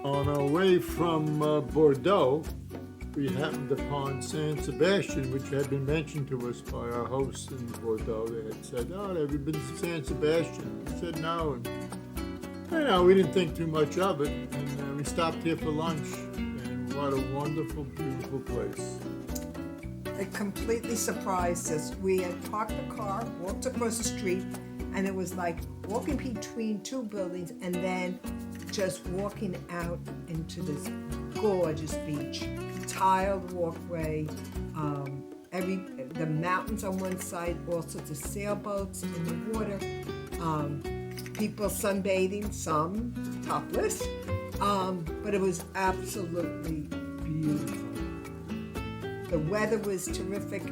On our way from Bordeaux, we happened upon San Sebastian, which had been mentioned to us by our hosts in Bordeaux. They had said, "Oh, have you been to San Sebastian?" We said no, and we didn't think too much of it. And we stopped here for lunch, and what a wonderful, beautiful place. It completely surprised us. We had parked the car, walked across the street, and it was like walking between two buildings and then just walking out into this gorgeous beach, tiled walkway, the mountains on one side, all sorts of sailboats in the water, people sunbathing, some topless, but it was absolutely beautiful. The weather was terrific,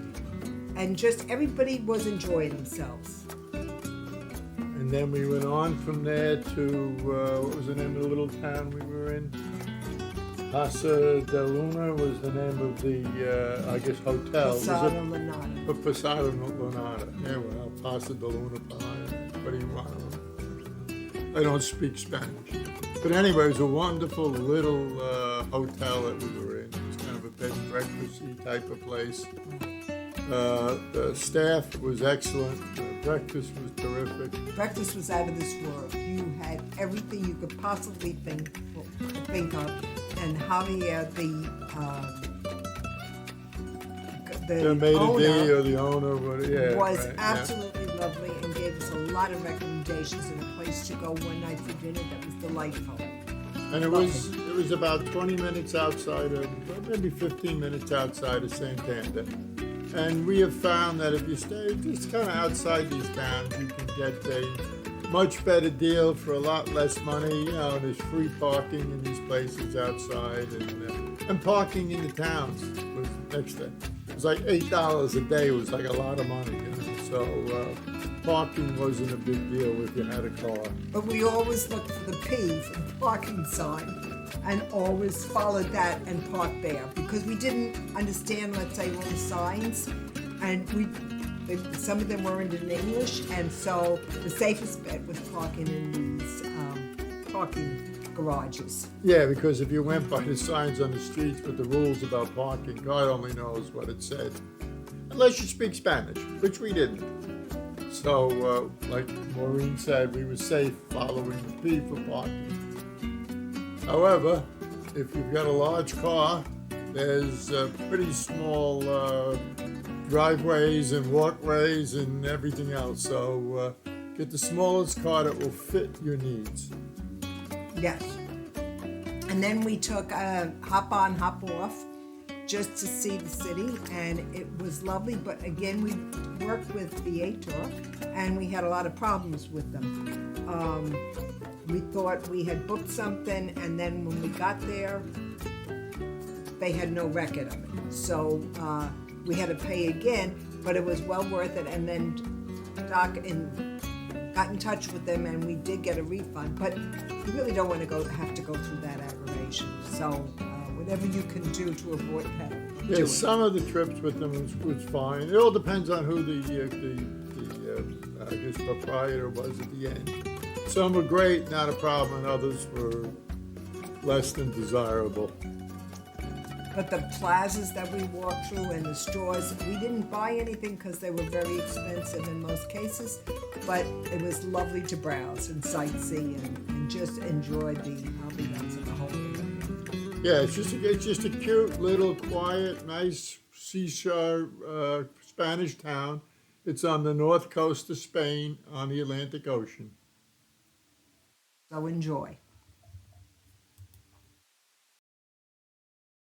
and just everybody was enjoying themselves. And then we went on from there to, what was the name of the little town we were in? Casa de Luna was the name of the, I guess, hotel. Posada Lanada. Posada Lanada. Yeah, well, Casa de Luna. What do you want? I don't speak Spanish. But anyway, it was a wonderful little hotel that we were in. It was kind of a bed and breakfast-y type of place. The staff was excellent. Breakfast was terrific. Breakfast was out of this world. You had everything you could possibly think of. And Javier, the owner, or the owner, was absolutely lovely and gave us a lot of recommendations and a place to go one night for dinner that was delightful. And it was about 20 minutes outside of, maybe 15 minutes outside of Santandar. And we have found that if you stay just kind of outside these towns, you can get a much better deal for a lot less money. There's free parking in these places outside, and parking in the towns was next thing. It was like $8 a day. It was like a lot of money. So parking wasn't a big deal if you had a car. But we always looked for the P for the parking sign, and always followed that and parked there, because we didn't understand, let's say, all the signs, and some of them weren't in English, and so the safest bet was parking in these parking garages. Yeah, because if you went by the signs on the streets with the rules about parking, God only knows what it said, unless you speak Spanish, which we didn't. So, like Maureen said, we were safe following the P for parking. However, if you've got a large car, there's pretty small driveways and walkways and everything else. So get the smallest car that will fit your needs. Yes. And then we took a hop on, hop off just to see the city, and it was lovely. But again, we worked with Viator, and we had a lot of problems with them. We thought we had booked something, and then when we got there, they had no record of it. So we had to pay again, but it was well worth it. And then Doc got in touch with them, and we did get a refund. But you really don't want to have to go through that aggravation. So whatever you can do to avoid that. Yeah, some of the trips with them was fine. It all depends on who the I guess proprietor was at the end. Some were great, not a problem, and others were less than desirable. But the plazas that we walked through and the stores, we didn't buy anything because they were very expensive in most cases, but it was lovely to browse and sightsee and just enjoy the ambiance of the whole area. Yeah, it's just a cute, little, quiet, nice seashore Spanish town. It's on the north coast of Spain on the Atlantic Ocean. So enjoy.